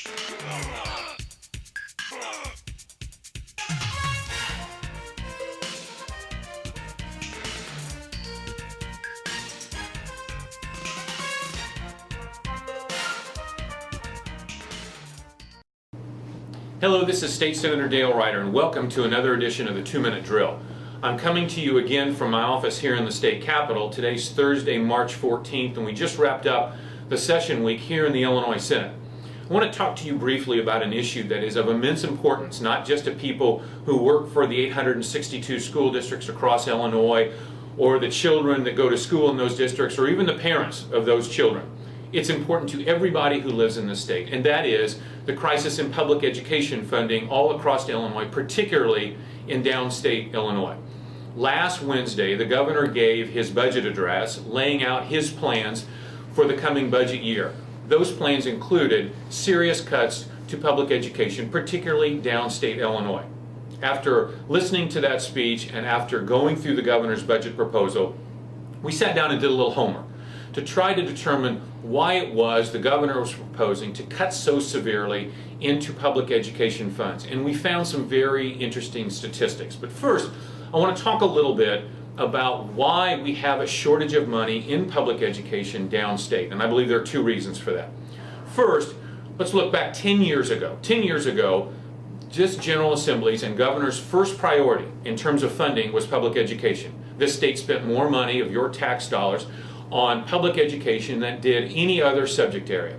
Hello, this is State Senator Dale Ryder, and welcome to another edition of the 2-Minute Drill. I'm coming to you again from my office here in the state capitol. Today's Thursday, March 14th, and we just wrapped up the session week here in the Illinois Senate. I want to talk to you briefly about an issue that is of immense importance, not just to people who work for the 862 school districts across Illinois, or the children that go to school in those districts, or even the parents of those children. It's important to everybody who lives in the state, and that is the crisis in public education funding all across Illinois, particularly in downstate Illinois. Last Wednesday, the governor gave his budget address laying out his plans for the coming budget year. Those plans included serious cuts to public education, particularly downstate Illinois. After listening to that speech and after going through the governor's budget proposal, we sat down and did a little homework to try to determine why it was the governor was proposing to cut so severely into public education funds. And we found some very interesting statistics. But first, I want to talk a little bit about why we have a shortage of money in public education downstate. And I believe there are two reasons for that. First, let's look back 10 years ago. 10 years ago, just General Assembly's and governor's first priority in terms of funding was public education. This state spent more money of your tax dollars on public education than did any other subject area.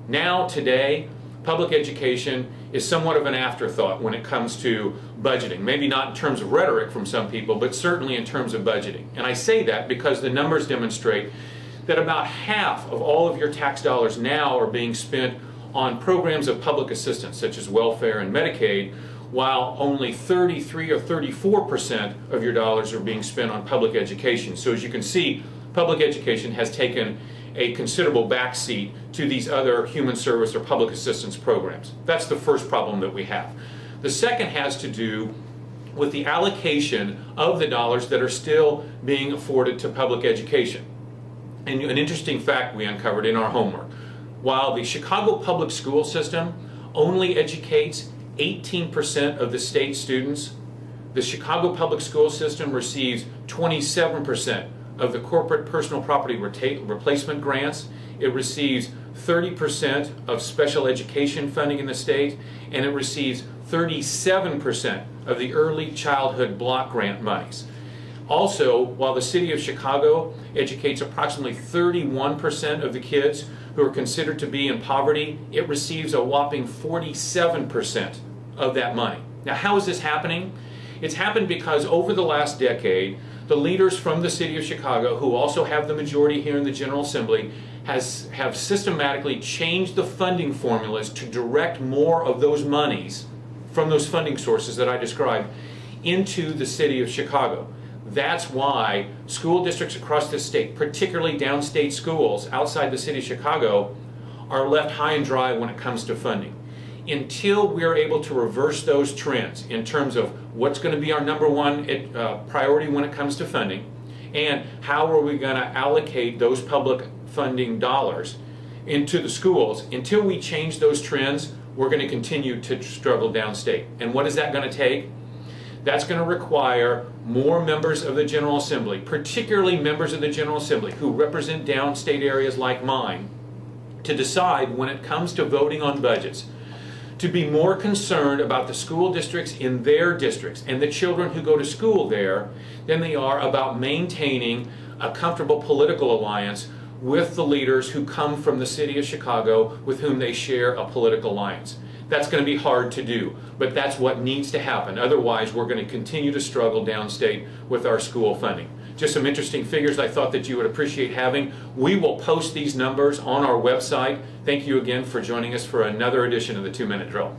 Now, today, public education is somewhat of an afterthought when it comes to budgeting. Maybe not in terms of rhetoric from some people, but certainly in terms of budgeting. And I say that because the numbers demonstrate that about half of all of your tax dollars now are being spent on programs of public assistance, such as welfare and Medicaid, while only 33 or 34% of your dollars are being spent on public education. So as you can see, public education has taken a considerable backseat to these other human service or public assistance programs. That's the first problem that we have. The second has to do with the allocation of the dollars that are still being afforded to public education. And an interesting fact we uncovered in our homework: while the Chicago public school system only educates 18% of the state students, the Chicago public school system receives 27% of the corporate personal property replacement grants. It receives 30% of special education funding in the state, and it receives 37% of the early childhood block grant monies. Also, while the city of Chicago educates approximately 31% of the kids who are considered to be in poverty, it receives a whopping 47% of that money. Now, how is this happening? It's happened because over the last decade, the leaders from the city of Chicago, who also have the majority here in the General Assembly, have systematically changed the funding formulas to direct more of those monies from those funding sources that I described into the city of Chicago. That's why school districts across this state, particularly downstate schools outside the city of Chicago, are left high and dry when it comes to funding. Until we're able to reverse those trends in terms of what's going to be our number one priority when it comes to funding, and how are we going to allocate those public funding dollars into the schools, until we change those trends, we're going to continue to struggle downstate. And what is that going to take? That's going to require more members of the General Assembly, particularly members of the General Assembly who represent downstate areas like mine, to decide when it comes to voting on budgets, to be more concerned about the school districts in their districts and the children who go to school there than they are about maintaining a comfortable political alliance with the leaders who come from the city of Chicago with whom they share a political alliance. That's going to be hard to do, but that's what needs to happen. Otherwise, we're going to continue to struggle downstate with our school funding. Just some interesting figures I thought that you would appreciate having. We will post these numbers on our website. Thank you again for joining us for another edition of the 2-Minute Drill.